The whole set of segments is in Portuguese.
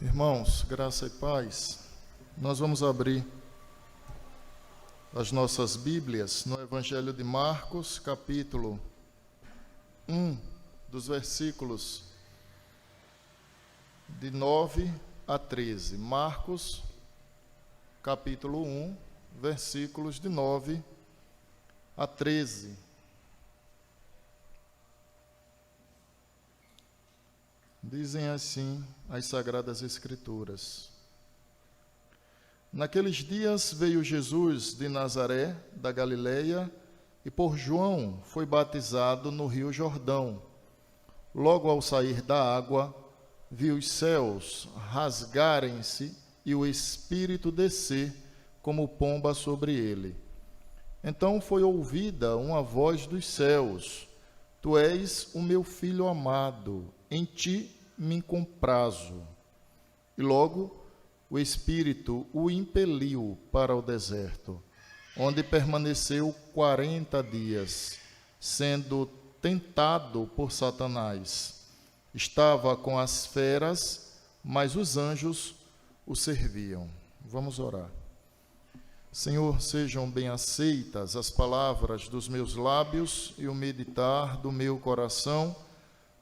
Irmãos, graça e paz, nós vamos abrir as nossas Bíblias no Evangelho de Marcos, capítulo 1, dos versículos de 9 a 13. Marcos, capítulo 1, versículos de 9 a 13. Dizem assim as Sagradas Escrituras. Naqueles dias veio Jesus de Nazaré, da Galileia, e por João foi batizado no rio Jordão. Logo ao sair da água, viu os céus rasgarem-se e o Espírito descer como pomba sobre ele. Então foi ouvida uma voz dos céus: Tu és o meu Filho amado, em ti me comprazo. E logo o Espírito o impeliu para o deserto, onde permaneceu 40 dias, sendo tentado por Satanás. Estava com as feras, mas os anjos o serviam. Vamos orar. Senhor, sejam bem aceitas as palavras dos meus lábios e o meditar do meu coração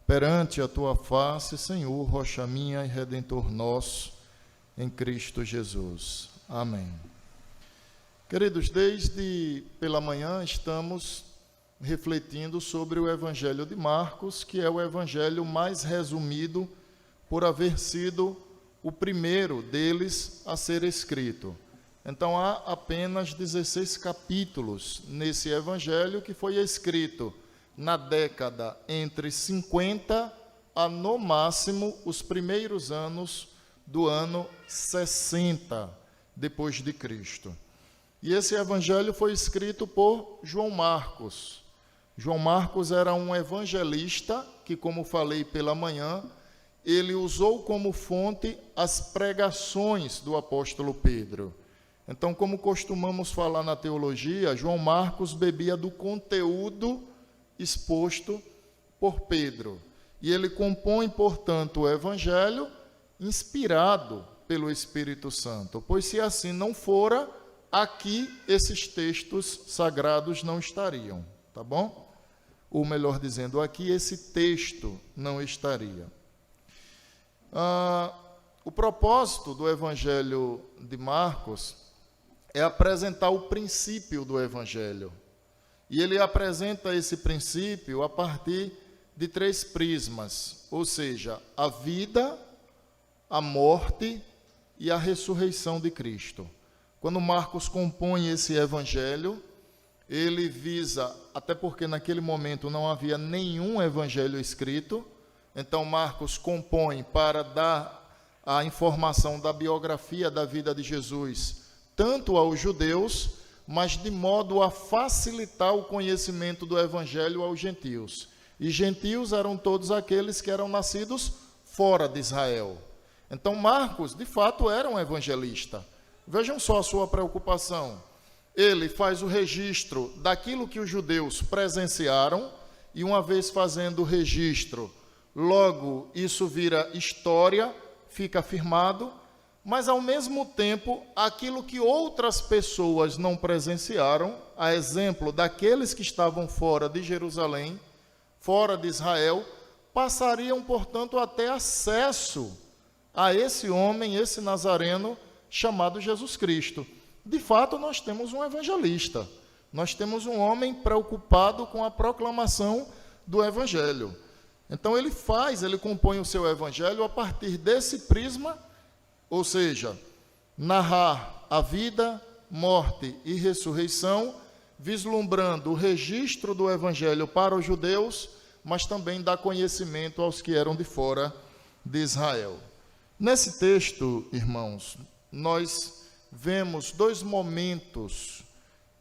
perante a tua face, Senhor, rocha minha e redentor nosso, em Cristo Jesus. Amém. Queridos, desde pela manhã estamos refletindo sobre o Evangelho de Marcos, que é o evangelho mais resumido por haver sido o primeiro deles a ser escrito. Então há apenas 16 capítulos nesse evangelho, que foi escrito na década entre 50 a, no máximo, os primeiros anos do ano 60 depois de Cristo. E esse evangelho foi escrito por João Marcos. João Marcos era um evangelista que, como falei pela manhã, ele usou como fonte as pregações do apóstolo Pedro. Então, como costumamos falar na teologia, João Marcos bebia do conteúdo exposto por Pedro. E ele compõe, portanto, o Evangelho inspirado pelo Espírito Santo. Pois se assim não fora, aqui esses textos sagrados não estariam, tá bom? Ou melhor dizendo, aqui esse texto não estaria. O propósito do Evangelho de Marcos é apresentar o princípio do Evangelho. E ele apresenta esse princípio a partir de 3 prismas, ou seja, a vida, a morte e a ressurreição de Cristo. Quando Marcos compõe esse evangelho, ele visa, até porque naquele momento não havia nenhum evangelho escrito, então Marcos compõe para dar a informação da biografia da vida de Jesus, tanto aos judeus, mas de modo a facilitar o conhecimento do evangelho aos gentios. E gentios eram todos aqueles que eram nascidos fora de Israel. Então Marcos, de fato, era um evangelista. Vejam só a sua preocupação. Ele faz o registro daquilo que os judeus presenciaram, e uma vez fazendo o registro, logo isso vira história, fica afirmado, mas ao mesmo tempo, aquilo que outras pessoas não presenciaram, a exemplo daqueles que estavam fora de Jerusalém, fora de Israel, passariam, portanto, a ter acesso a esse homem, esse nazareno, chamado Jesus Cristo. De fato, nós temos um evangelista, nós temos um homem preocupado com a proclamação do evangelho. Então ele compõe o seu evangelho a partir desse prisma, ou seja, narrar a vida, morte e ressurreição, vislumbrando o registro do evangelho para os judeus, mas também dar conhecimento aos que eram de fora de Israel. Nesse texto, irmãos, nós vemos 2 momentos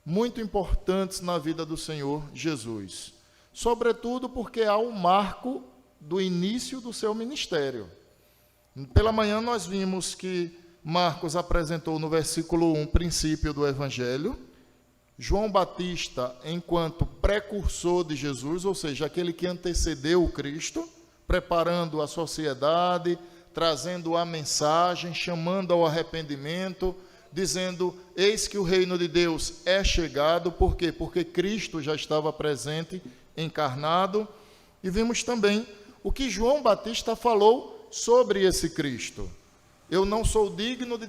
muito importantes na vida do Senhor Jesus, sobretudo porque há um marco do início do seu ministério. Pela manhã nós vimos que Marcos apresentou no versículo 1 o princípio do Evangelho, João Batista enquanto precursor de Jesus, ou seja, aquele que antecedeu o Cristo, preparando a sociedade, trazendo a mensagem, chamando ao arrependimento, dizendo: eis que o reino de Deus é chegado. Por quê? Porque Cristo já estava presente, encarnado. E vimos também o que João Batista falou sobre esse Cristo: eu não sou digno de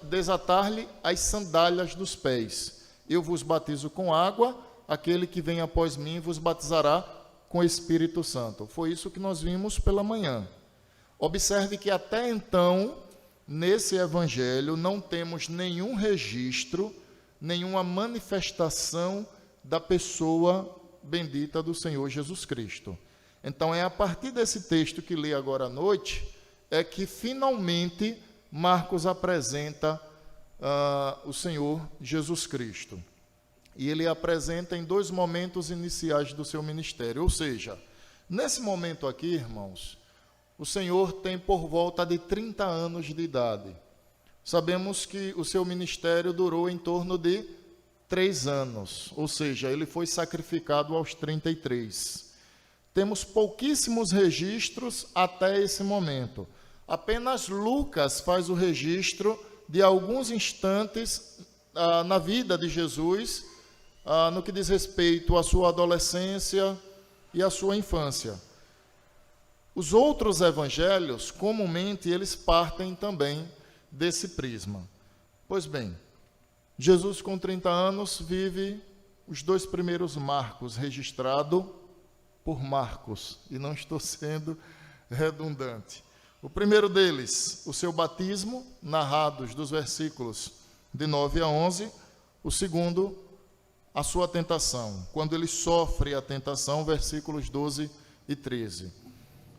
desatar-lhe as sandálias dos pés. Eu vos batizo com água, aquele que vem após mim vos batizará com Espírito Santo. Foi isso que nós vimos pela manhã. Observe que até então, nesse evangelho, não temos nenhum registro, nenhuma manifestação da pessoa bendita do Senhor Jesus Cristo. Então, é a partir desse texto que li agora à noite, é que finalmente Marcos apresenta o Senhor Jesus Cristo. E ele apresenta em dois momentos iniciais do seu ministério. Ou seja, nesse momento aqui, irmãos, o Senhor tem por volta de 30 anos de idade. Sabemos que o seu ministério durou em torno de 3 anos, ou seja, ele foi sacrificado aos 33. Temos pouquíssimos registros até esse momento. Apenas Lucas faz o registro de alguns instantes na vida de Jesus, no que diz respeito à sua adolescência e à sua infância. Os outros evangelhos, comumente, eles partem também desse prisma. Pois bem, Jesus, com 30 anos, vive os 2 primeiros marcos, registrado por Marcos, e não estou sendo redundante. O primeiro deles, o seu batismo, narrados dos versículos de 9 a 11. O segundo, a sua tentação, quando ele sofre a tentação, versículos 12 e 13.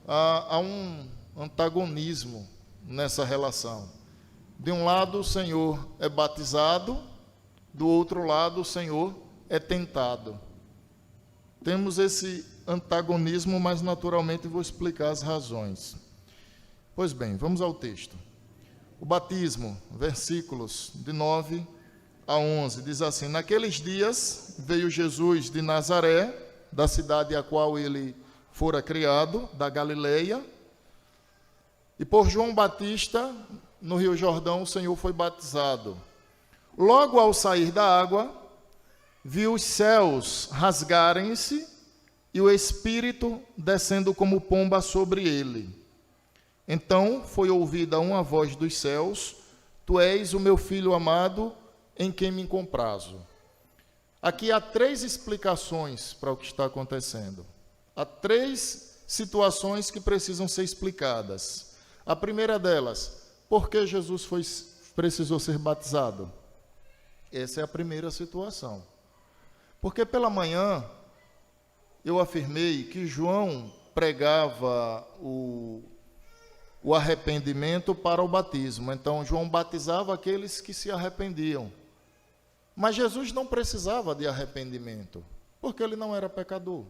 Há um antagonismo nessa relação. De um lado, o Senhor é batizado, do outro lado, o Senhor é tentado. Temos esse antagonismo, mas naturalmente vou explicar as razões. Pois bem, vamos ao texto. O batismo, versículos de 9 a 11, diz assim: naqueles dias veio Jesus de Nazaré, da cidade a qual ele fora criado, da Galileia, e por João Batista, no Rio Jordão, o Senhor foi batizado. Logo ao sair da água, viu os céus rasgarem-se e o Espírito descendo como pomba sobre ele. Então foi ouvida uma voz dos céus: tu és o meu filho amado, em quem me comprazo. Aqui há 3 explicações para o que está acontecendo. Há 3 situações que precisam ser explicadas. A primeira delas: por que Jesus precisou ser batizado? Essa é a primeira situação. Porque pela manhã eu afirmei que João pregava o arrependimento para o batismo. Então, João batizava aqueles que se arrependiam. Mas Jesus não precisava de arrependimento, porque ele não era pecador.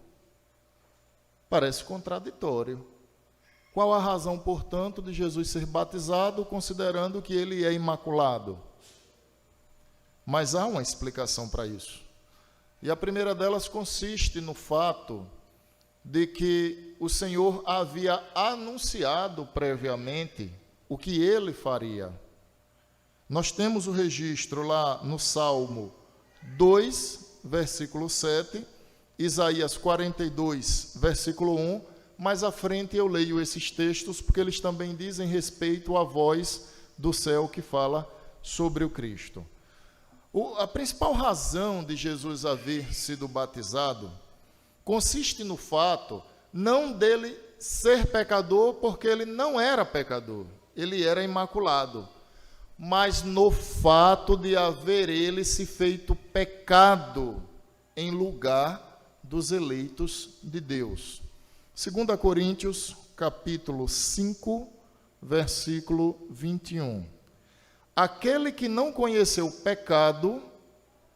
Parece contraditório. Qual a razão, portanto, de Jesus ser batizado, considerando que ele é imaculado? Mas há uma explicação para isso. E a primeira delas consiste no fato de que o Senhor havia anunciado previamente o que ele faria. Nós temos o registro lá no Salmo 2, versículo 7, Isaías 42, versículo 1, mais à frente eu leio esses textos porque eles também dizem respeito à voz do céu que fala sobre o Cristo. A principal razão de Jesus haver sido batizado consiste no fato não dele ser pecador, porque ele não era pecador, ele era imaculado, mas no fato de haver ele se feito pecado em lugar dos eleitos de Deus. 2 Coríntios, capítulo 5, versículo 21. Aquele que não conheceu o pecado,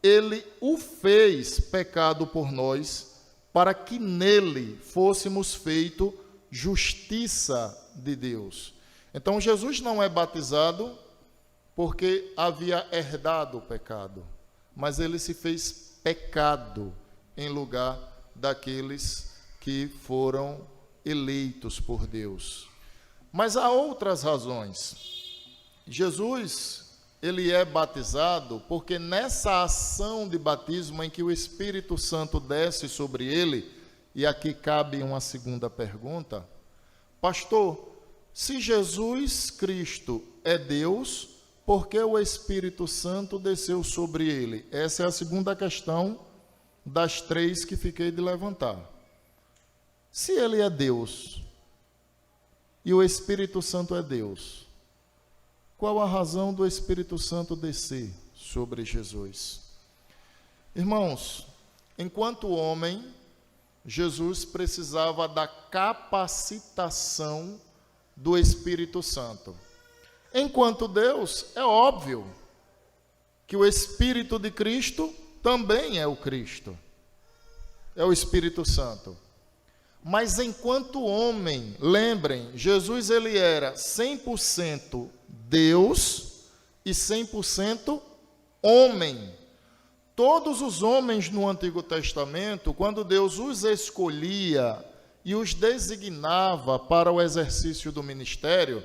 ele o fez pecado por nós, para que nele fôssemos feito justiça de Deus. Então, Jesus não é batizado porque havia herdado o pecado, mas ele se fez pecado em lugar daqueles que foram eleitos por Deus. Mas há outras razões. Jesus, ele é batizado porque nessa ação de batismo em que o Espírito Santo desce sobre ele, e aqui cabe uma segunda pergunta: pastor, se Jesus Cristo é Deus, por que o Espírito Santo desceu sobre ele? Essa é a segunda questão das 3 que fiquei de levantar. Se ele é Deus e o Espírito Santo é Deus, qual a razão do Espírito Santo descer sobre Jesus? Irmãos, enquanto homem, Jesus precisava da capacitação do Espírito Santo. Enquanto Deus, é óbvio que o Espírito de Cristo também é o Cristo, é o Espírito Santo. Mas enquanto homem, lembrem, Jesus ele era 100% Deus e 100% homem. Todos os homens no Antigo Testamento, quando Deus os escolhia e os designava para o exercício do ministério,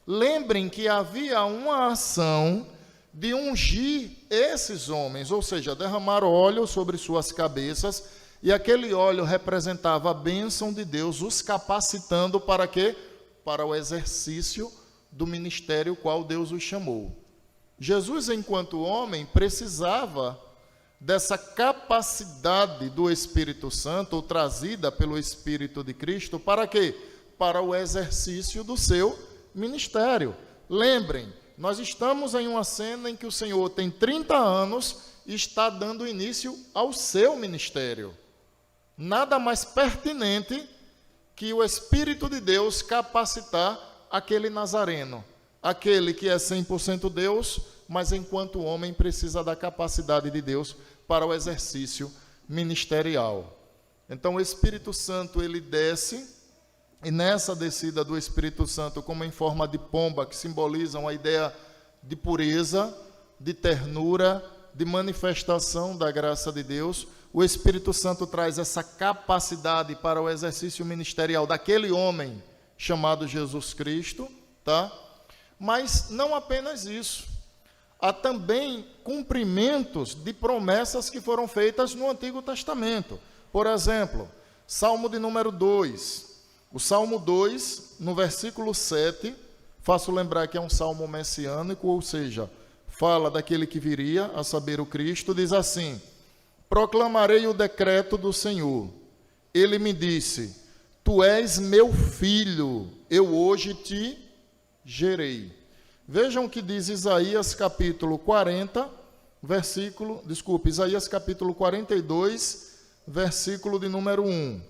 lembrem que havia uma ação de ungir esses homens, ou seja, derramar óleo sobre suas cabeças, e aquele óleo representava a bênção de Deus, os capacitando para quê? Para o exercício do ministério qual Deus os chamou. Jesus, enquanto homem, precisava dessa capacidade do Espírito Santo, ou trazida pelo Espírito de Cristo, para quê? Para o exercício do seu ministério. Lembrem, nós estamos em uma cena em que o Senhor tem 30 anos e está dando início ao seu ministério. Nada mais pertinente que o Espírito de Deus capacitar aquele nazareno, aquele que é 100% Deus, mas enquanto homem precisa da capacidade de Deus para o exercício ministerial. Então o Espírito Santo ele desce, e nessa descida do Espírito Santo, como em forma de pomba, que simbolizam a ideia de pureza, de ternura, de manifestação da graça de Deus, o Espírito Santo traz essa capacidade para o exercício ministerial daquele homem chamado Jesus Cristo, tá? Mas não apenas isso. Há também cumprimentos de promessas que foram feitas no Antigo Testamento. Por exemplo, Salmo de número 2. O Salmo 2, no versículo 7, faço lembrar que é um salmo messiânico, ou seja, fala daquele que viria, a saber, o Cristo, diz assim: proclamarei o decreto do Senhor. Ele me disse: tu és meu filho, eu hoje te gerei. Vejam o que diz Isaías capítulo 40, Isaías capítulo 42, versículo de número 1.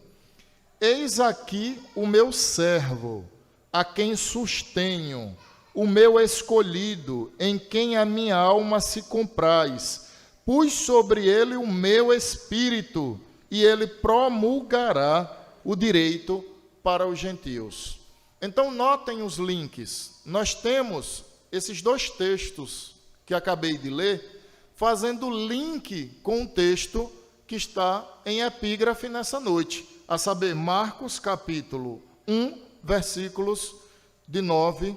Eis aqui o meu servo, a quem sustenho, o meu escolhido, em quem a minha alma se compraz. Pus sobre ele o meu espírito, e ele promulgará o direito para os gentios. Então, notem os links. Nós temos esses 2 textos que acabei de ler, fazendo link com o texto que está em epígrafe nessa noite, a saber, Marcos capítulo 1, versículos de 9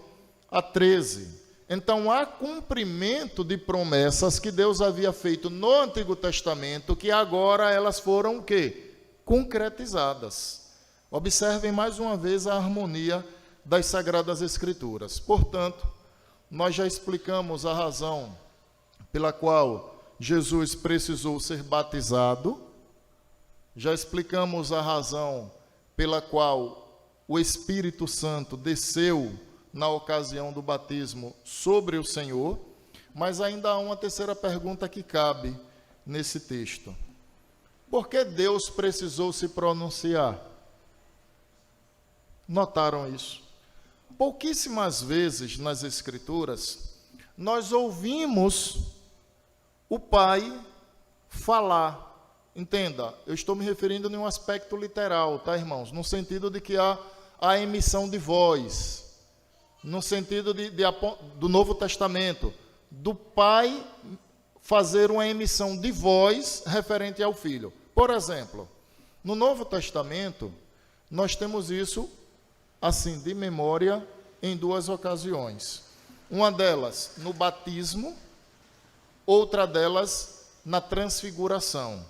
a 13. Então, há cumprimento de promessas que Deus havia feito no Antigo Testamento, que agora elas foram o quê? Concretizadas. Observem mais uma vez a harmonia das Sagradas Escrituras. Portanto, nós já explicamos a razão pela qual Jesus precisou ser batizado, já explicamos a razão pela qual o Espírito Santo desceu na ocasião do batismo sobre o Senhor, mas ainda há uma terceira pergunta que cabe nesse texto. Por que Deus precisou se pronunciar? Notaram isso? Pouquíssimas vezes nas Escrituras nós ouvimos o Pai falar. Entenda, eu estou me referindo em um aspecto literal, tá, irmãos? No sentido de que há a emissão de voz, no sentido do Novo Testamento, do Pai fazer uma emissão de voz referente ao Filho. Por exemplo, no Novo Testamento, nós temos isso, assim, de memória, em duas ocasiões. Uma delas no batismo, outra delas na transfiguração.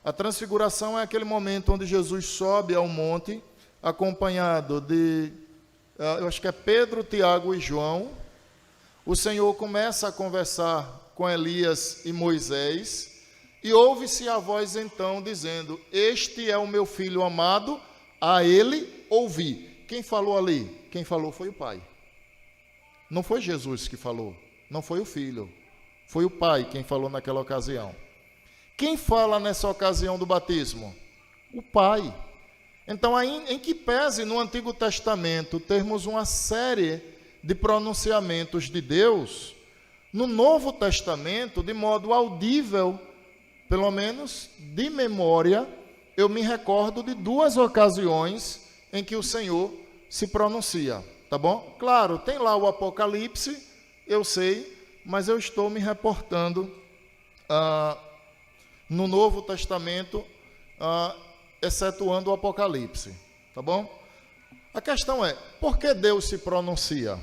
A transfiguração é aquele momento onde Jesus sobe ao monte, acompanhado de, eu acho que é Pedro, Tiago e João. O Senhor começa a conversar com Elias e Moisés, e ouve-se a voz então dizendo: este é o meu filho amado, a ele ouvi. Quem falou ali? Quem falou foi o Pai. Não foi Jesus que falou, não foi o Filho, foi o Pai quem falou naquela ocasião. Quem fala nessa ocasião do batismo? O Pai. Então, em que pese no Antigo Testamento termos uma série de pronunciamentos de Deus, no Novo Testamento, de modo audível, pelo menos de memória, eu me recordo de duas ocasiões em que o Senhor se pronuncia, tá bom? Claro, tem lá o Apocalipse, eu sei, mas eu estou me reportando no Novo Testamento, excetuando o Apocalipse, tá bom? A questão é, por que Deus se pronuncia?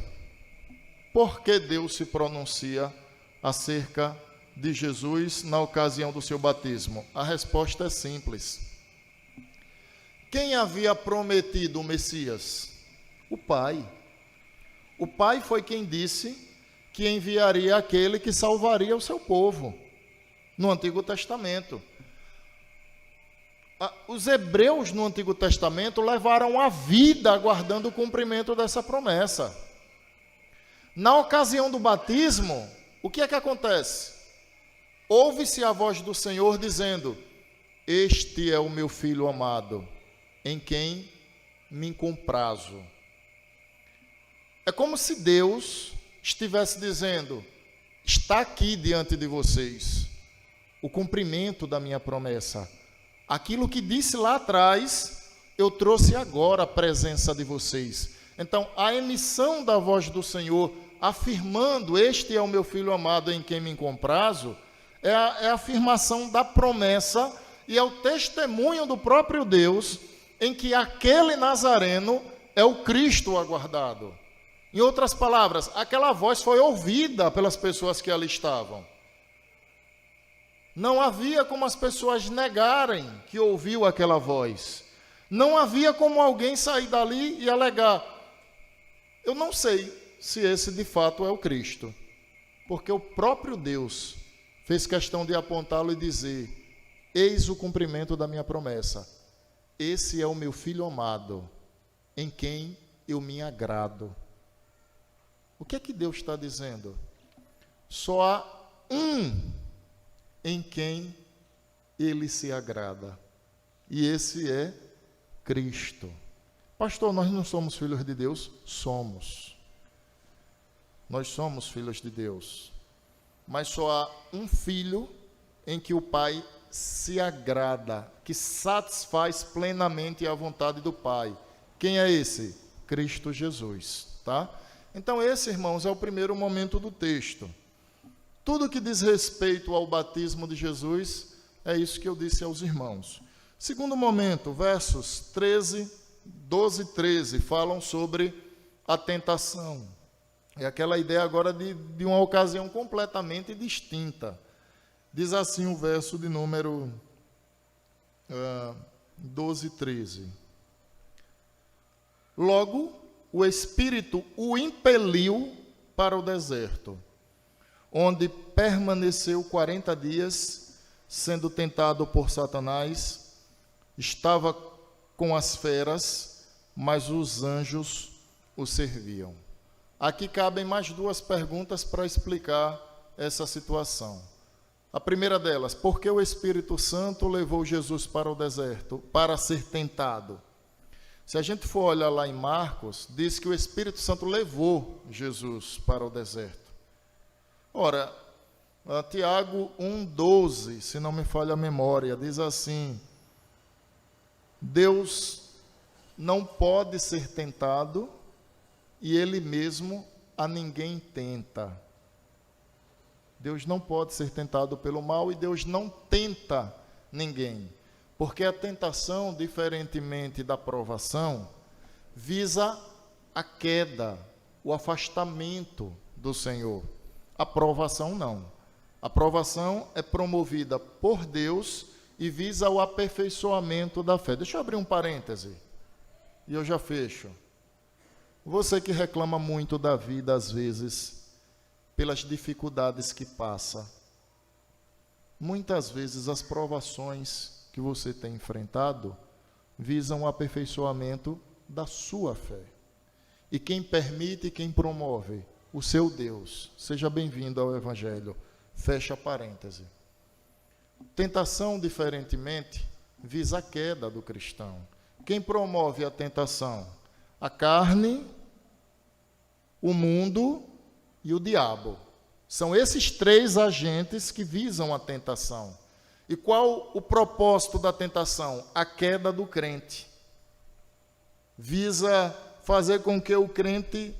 Por que Deus se pronuncia acerca de Jesus na ocasião do seu batismo? A resposta é simples. Quem havia prometido o Messias? O Pai. O Pai foi quem disse que enviaria aquele que salvaria o seu povo, no Antigo Testamento. Os hebreus no Antigo Testamento levaram a vida aguardando o cumprimento dessa promessa. Na ocasião do batismo, o que é que acontece? Ouve-se a voz do Senhor dizendo: este é o meu filho amado, em quem me comprazo. É como se Deus estivesse dizendo: está aqui diante de vocês o cumprimento da minha promessa. Aquilo que disse lá atrás, eu trouxe agora a presença de vocês. Então, a emissão da voz do Senhor, afirmando: este é o meu filho amado em quem me comprazo, é a afirmação da promessa e é o testemunho do próprio Deus em que aquele Nazareno é o Cristo aguardado. Em outras palavras, aquela voz foi ouvida pelas pessoas que ali estavam. Não havia como as pessoas negarem que ouviu aquela voz. Não havia como alguém sair dali e alegar: eu não sei se esse de fato é o Cristo. Porque o próprio Deus fez questão de apontá-lo e dizer: eis o cumprimento da minha promessa. Esse é o meu filho amado, em quem eu me agrado. O que é que Deus está dizendo? Só há um em quem ele se agrada, e esse é Cristo. Pastor, nós não somos filhos de Deus? Somos. Nós somos filhos de Deus, mas só há um filho em que o Pai se agrada, que satisfaz plenamente a vontade do Pai. Quem é esse? Cristo Jesus, tá? Então esse, irmãos, é o primeiro momento do texto. Tudo que diz respeito ao batismo de Jesus, é isso que eu disse aos irmãos. Segundo momento, versos 12 e 13, falam sobre a tentação. É aquela ideia agora de uma ocasião completamente distinta. Diz assim o verso de número 12 e 13. Logo, o Espírito o impeliu para o deserto, onde permaneceu 40 dias, sendo tentado por Satanás. Estava com as feras, mas os anjos o serviam. Aqui cabem mais duas perguntas para explicar essa situação. A primeira delas: por que o Espírito Santo levou Jesus para o deserto, para ser tentado? Se a gente for olhar lá em Marcos, diz que o Espírito Santo levou Jesus para o deserto. Ora, Tiago 1,12, se não me falha a memória, diz assim: Deus não pode ser tentado e Ele mesmo a ninguém tenta. Deus não pode ser tentado pelo mal e Deus não tenta ninguém. Porque a tentação, diferentemente da provação, visa a queda, o afastamento do Senhor. A provação não. A provação é promovida por Deus e visa o aperfeiçoamento da fé. Deixa eu abrir um parêntese e eu já fecho. Você que reclama muito da vida, às vezes, pelas dificuldades que passa, muitas vezes as provações que você tem enfrentado visam o aperfeiçoamento da sua fé. E quem permite e quem promove? O seu Deus. Seja bem-vindo ao Evangelho. Fecha parêntese. Tentação, diferentemente, visa a queda do cristão. Quem promove a tentação? A carne, o mundo e o diabo. São esses três agentes que visam a tentação. E qual o propósito da tentação? A queda do crente. Visa fazer com que o crente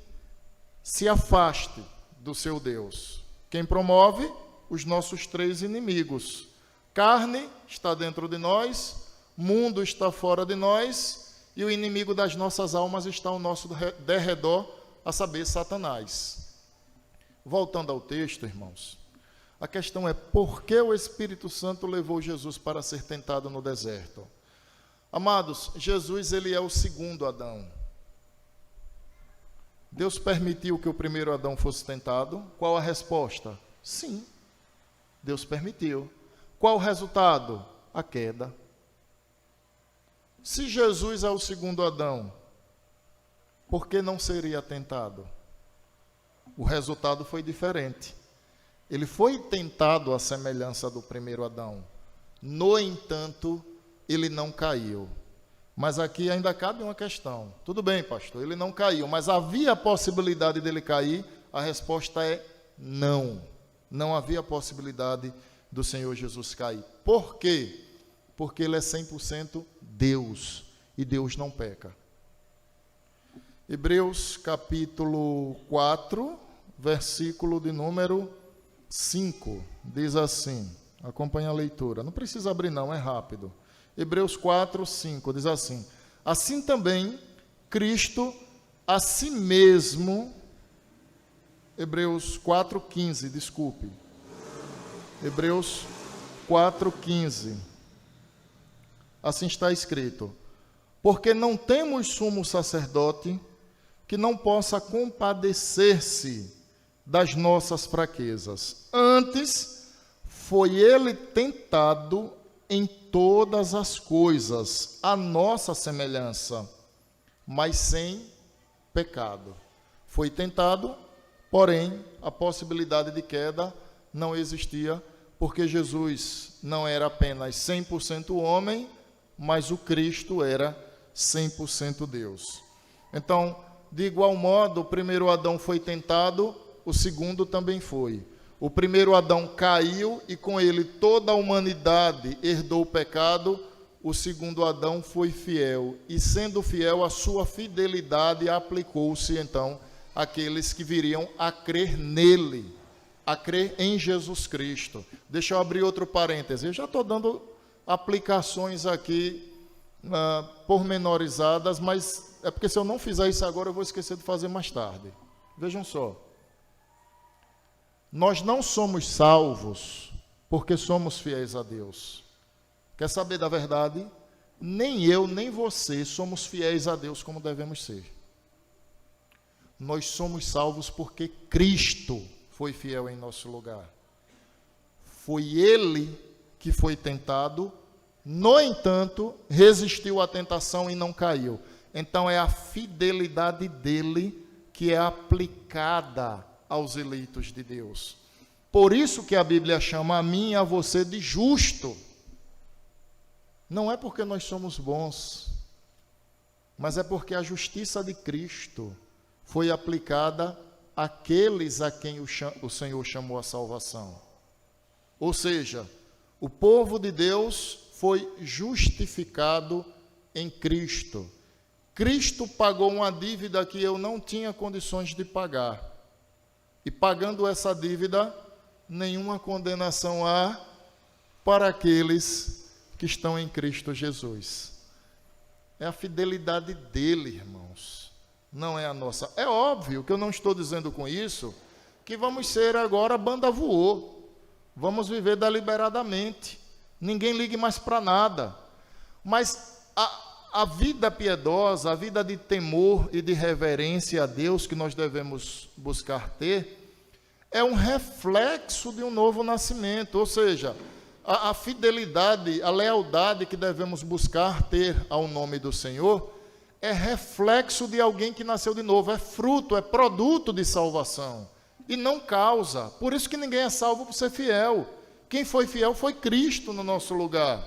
se afaste do seu Deus. Quem promove? Os nossos três inimigos. Carne está dentro de nós, mundo está fora de nós, e o inimigo das nossas almas está ao nosso derredor, a saber, Satanás. Voltando ao texto, irmãos, a questão é por que o Espírito Santo levou Jesus para ser tentado no deserto? Amados, Jesus, ele é o segundo Adão. Deus permitiu que o primeiro Adão fosse tentado? Qual a resposta? Sim, Deus permitiu. Qual o resultado? A queda. Se Jesus é o segundo Adão, por que não seria tentado? O resultado foi diferente. Ele foi tentado à semelhança do primeiro Adão. No entanto, ele não caiu. Mas aqui ainda cabe uma questão. Tudo bem, pastor, ele não caiu, mas havia a possibilidade dele cair? A resposta é não. Não havia possibilidade do Senhor Jesus cair. Por quê? Porque ele é 100% Deus, e Deus não peca. Hebreus capítulo 4, versículo de número 5, diz assim, acompanha a leitura, não precisa abrir não, é rápido. Hebreus 4, 5, diz assim, assim também Cristo a si mesmo, Hebreus 4, 15, desculpe, Hebreus 4, 15, assim está escrito, porque não temos sumo sacerdote que não possa compadecer-se das nossas fraquezas. Antes, foi ele tentado em todas as coisas, a nossa semelhança, mas sem pecado. Foi tentado, porém, a possibilidade de queda não existia, porque Jesus não era apenas 100% homem, mas o Cristo era 100% Deus. Então, de igual modo, o primeiro Adão foi tentado, o segundo também foi. O primeiro Adão caiu e com ele toda a humanidade herdou o pecado. O segundo Adão foi fiel e, sendo fiel, a sua fidelidade aplicou-se então àqueles que viriam a crer nele, a crer em Jesus Cristo. Deixa eu abrir outro parêntese. Eu já estou dando aplicações aqui pormenorizadas, mas é porque se eu não fizer isso agora, eu vou esquecer de fazer mais tarde. Vejam só. Nós não somos salvos porque somos fiéis a Deus. Quer saber da verdade? Nem eu, nem você somos fiéis a Deus como devemos ser. Nós somos salvos porque Cristo foi fiel em nosso lugar. Foi Ele que foi tentado, no entanto, resistiu à tentação e não caiu. Então é a fidelidade dele que é aplicada aos eleitos de Deus. Por isso que a Bíblia chama a mim e a você de justo. Não é porque nós somos bons, mas é porque a justiça de Cristo foi aplicada àqueles a quem o Senhor chamou a salvação. Ou seja, o povo de Deus foi justificado em Cristo. Cristo pagou uma dívida que eu não tinha condições de pagar. E pagando essa dívida, nenhuma condenação há para aqueles que estão em Cristo Jesus. É a fidelidade dele, irmãos. não é a nossa. É óbvio que eu não estou dizendo com isso que vamos ser agora banda voou, vamos viver deliberadamente, ninguém ligue mais para nada. Mas a vida piedosa, a vida de temor e de reverência a Deus que nós devemos buscar ter, é um reflexo de um novo nascimento, ou seja, a fidelidade, a lealdade que devemos buscar ter ao nome do Senhor, é reflexo de alguém que nasceu de novo, é fruto, é produto de salvação, e não causa. Por isso que ninguém é salvo por ser fiel. Quem foi fiel foi Cristo no nosso lugar.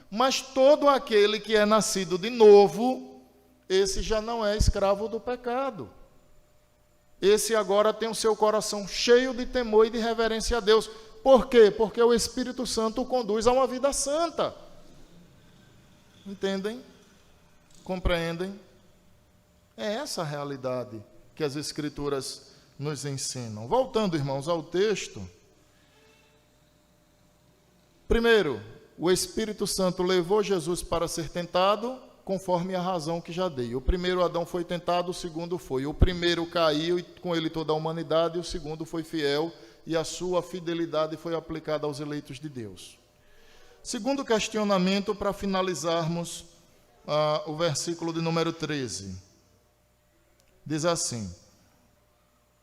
Mas todo aquele que é nascido de novo, esse já não é escravo do pecado. Esse agora tem o seu coração cheio de temor e de reverência a Deus. Por quê? Porque o Espírito Santo o conduz a uma vida santa. Entendem? Compreendem? É essa a realidade que as Escrituras nos ensinam. Voltando, irmãos, ao texto. Primeiro, o Espírito Santo levou Jesus para ser tentado, conforme a razão que já dei. O primeiro Adão foi tentado, o segundo foi. O primeiro caiu, e com ele toda a humanidade, e o segundo foi fiel, e a sua fidelidade foi aplicada aos eleitos de Deus. Segundo questionamento, para finalizarmos o versículo de número 13. Diz assim: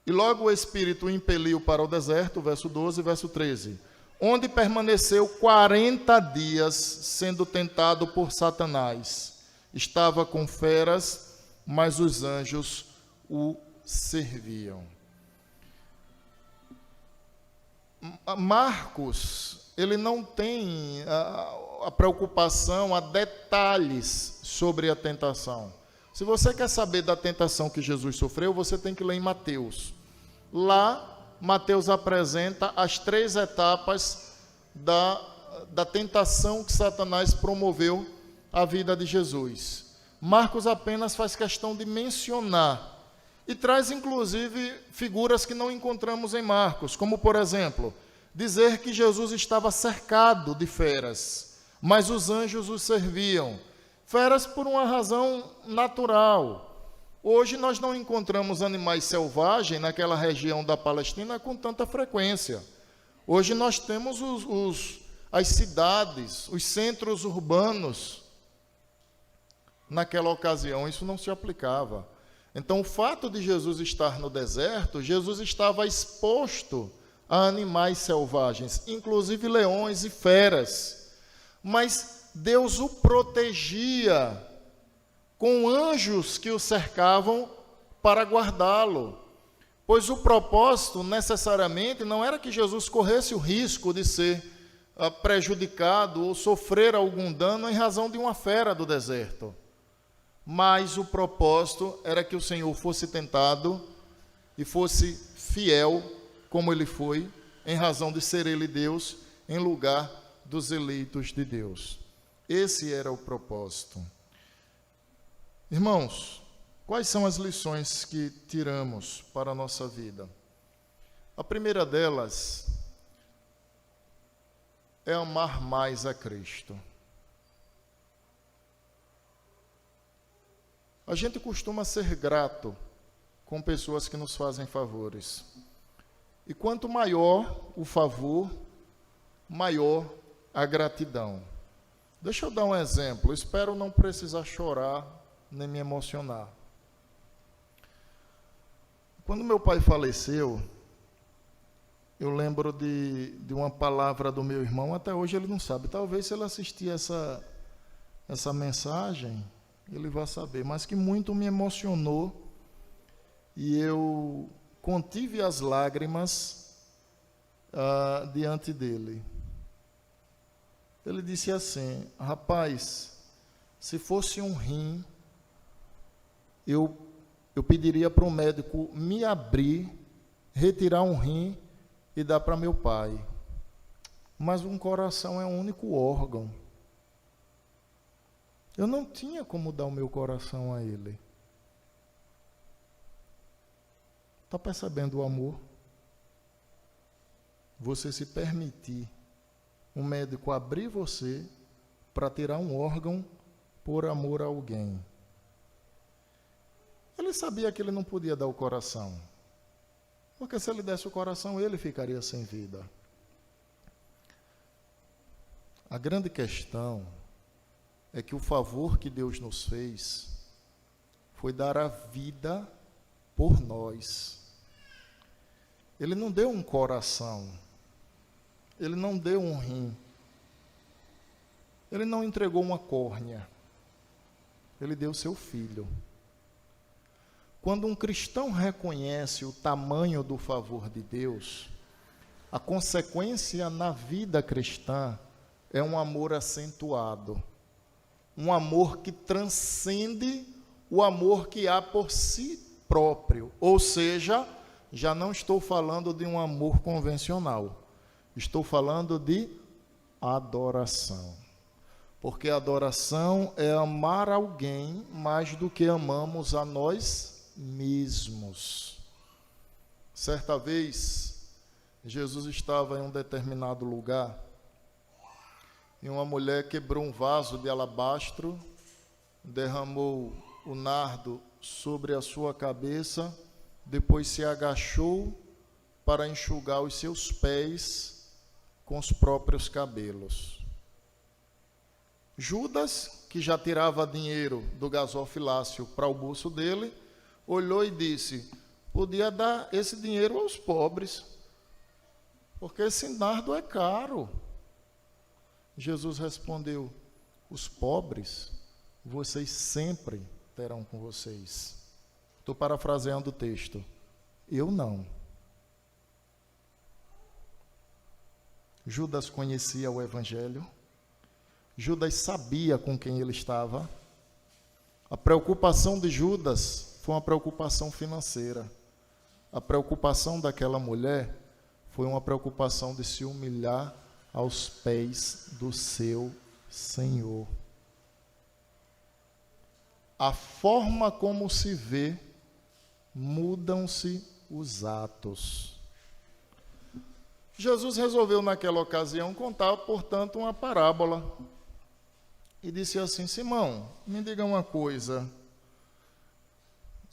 e logo o Espírito o impeliu para o deserto, verso 12, verso 13, onde permaneceu 40 dias, sendo tentado por Satanás. Estava com feras, mas os anjos o serviam. Marcos, ele não tem a preocupação, a detalhes sobre a tentação. Se você quer saber da tentação que Jesus sofreu, você tem que ler em Mateus. Lá, Mateus apresenta as 3 etapas da tentação que Satanás promoveu à vida de Jesus. Marcos apenas faz questão de mencionar e traz inclusive figuras que não encontramos em Marcos, como por exemplo, dizer que Jesus estava cercado de feras, mas os anjos o serviam. Feras por uma razão natural. Hoje nós não encontramos animais selvagens naquela região da Palestina com tanta frequência. Hoje nós temos as cidades, os centros urbanos. Naquela ocasião isso não se aplicava. Então o fato de Jesus estar no deserto, Jesus estava exposto a animais selvagens, inclusive leões e feras. Mas Deus o protegia com anjos que o cercavam para guardá-lo, pois o propósito necessariamente não era que Jesus corresse o risco de ser prejudicado ou sofrer algum dano em razão de uma fera do deserto, mas o propósito era que o Senhor fosse tentado e fosse fiel como ele foi, em razão de ser ele Deus, em lugar dos eleitos de Deus. Esse era o propósito. Irmãos, quais são as lições que tiramos para a nossa vida? A primeira delas é amar mais a Cristo. A gente costuma ser grato com pessoas que nos fazem favores. E quanto maior o favor, maior a gratidão. Deixa eu dar um exemplo, espero não precisar chorar nem me emocionar. Quando meu pai faleceu, eu lembro de uma palavra do meu irmão, até hoje ele não sabe, talvez se ele assistir essa mensagem, ele vai saber, mas que muito me emocionou, e eu contive as lágrimas diante dele. Ele disse assim: rapaz, se fosse um rim, eu pediria para o médico me abrir, retirar um rim e dar para meu pai. Mas um coração é um único órgão. Eu não tinha como dar o meu coração a ele. Está percebendo o amor? Você se permitir um médico abrir você para tirar um órgão por amor a alguém. Ele sabia que ele não podia dar o coração. Porque se ele desse o coração, ele ficaria sem vida. A grande questão é que o favor que Deus nos fez foi dar a vida por nós. Ele não deu um coração, ele não deu um rim, ele não entregou uma córnea, ele deu seu filho. Quando um cristão reconhece o tamanho do favor de Deus, a consequência na vida cristã é um amor acentuado, um amor que transcende o amor que há por si próprio. Ou seja, já não estou falando de um amor convencional, estou falando de adoração. Porque adoração é amar alguém mais do que amamos a nós mesmos. Certa vez, Jesus estava em um determinado lugar e uma mulher quebrou um vaso de alabastro, derramou o nardo sobre a sua cabeça, depois se agachou para enxugar os seus pés com os próprios cabelos. Judas, que já tirava dinheiro do gasofilácio para o bolso dele, olhou e disse: podia dar esse dinheiro aos pobres, porque esse nardo é caro. Jesus respondeu: os pobres vocês sempre terão com vocês. Estou parafraseando o texto. Eu não. Judas conhecia o Evangelho. Judas sabia com quem ele estava. A preocupação de Judas foi uma preocupação financeira. A preocupação daquela mulher foi uma preocupação de se humilhar aos pés do seu Senhor. A forma como se vê, mudam-se os atos. Jesus resolveu naquela ocasião contar, portanto, uma parábola. E disse assim: Simão, me diga uma coisa.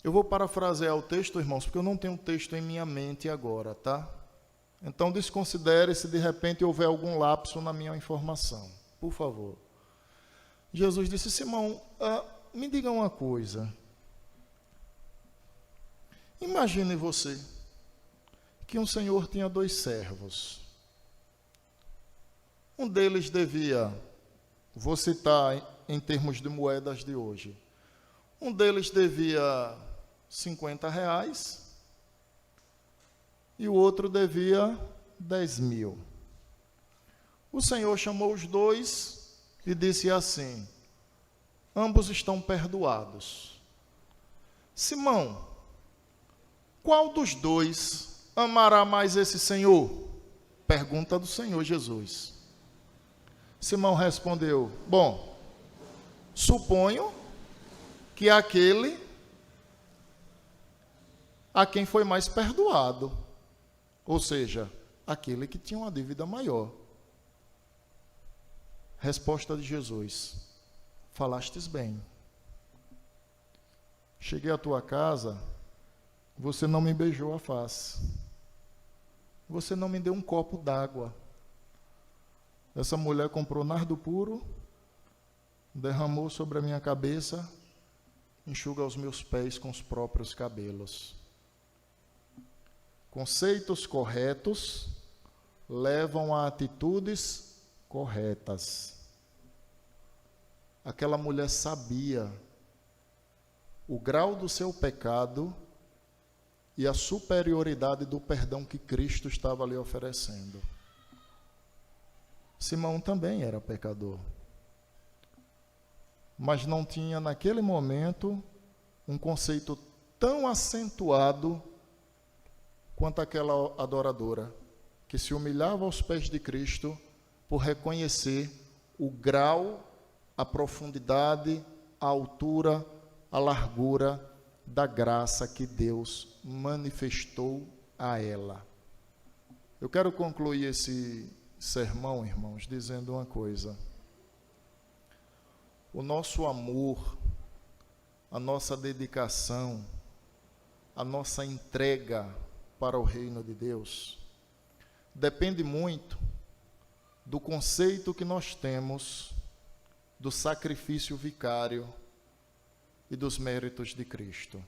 Eu vou parafrasear o texto, irmãos, porque eu não tenho o texto em minha mente agora, tá? Então desconsidere se de repente houver algum lapso na minha informação, por favor. Jesus disse: Simão, me diga uma coisa. Imagine você que um senhor tinha 2 servos. Um deles devia, vou citar em termos de moedas de hoje, um deles devia R$50 e o outro devia 10.000. O Senhor chamou os 2 e disse assim: ambos estão perdoados. Simão, qual dos 2 amará mais esse Senhor? Pergunta do Senhor Jesus. Simão respondeu: bom, suponho que aquele a quem foi mais perdoado, ou seja, aquele que tinha uma dívida maior. Resposta de Jesus: falastes bem. Cheguei à tua casa, você não me beijou a face, você não me deu um copo d'água. Essa mulher comprou nardo puro, derramou sobre a minha cabeça, enxuga os meus pés com os próprios cabelos. Conceitos corretos levam a atitudes corretas. Aquela mulher sabia o grau do seu pecado e a superioridade do perdão que Cristo estava lhe oferecendo. Simão também era pecador, mas não tinha naquele momento um conceito tão acentuado quanto aquela adoradora, que se humilhava aos pés de Cristo por reconhecer o grau, a profundidade, a altura, a largura da graça que Deus manifestou a ela. Eu quero concluir esse sermão, irmãos, dizendo uma coisa. O nosso amor, a nossa dedicação a nossa entrega para o reino de Deus depende muito do conceito que nós temos do sacrifício vicário e dos méritos de Cristo.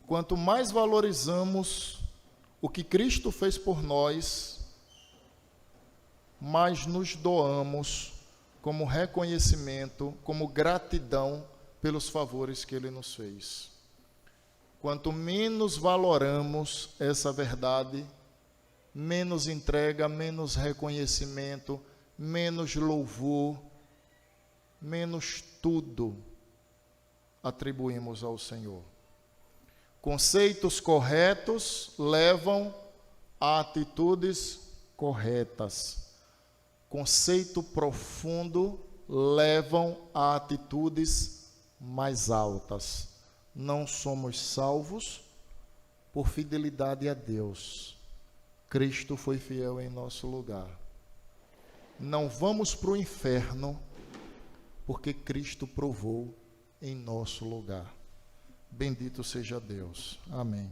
Quanto mais valorizamos o que Cristo fez por nós, mais nos doamos como reconhecimento, como gratidão pelos favores que Ele nos fez. Quanto menos valoramos essa verdade, menos entrega, menos reconhecimento, menos louvor, menos tudo atribuímos ao Senhor. Conceitos corretos levam a atitudes corretas. Conceito profundo levam a atitudes mais altas. Não somos salvos por fidelidade a Deus. Cristo foi fiel em nosso lugar. Não vamos para o inferno porque Cristo provou em nosso lugar. Bendito seja Deus. Amém.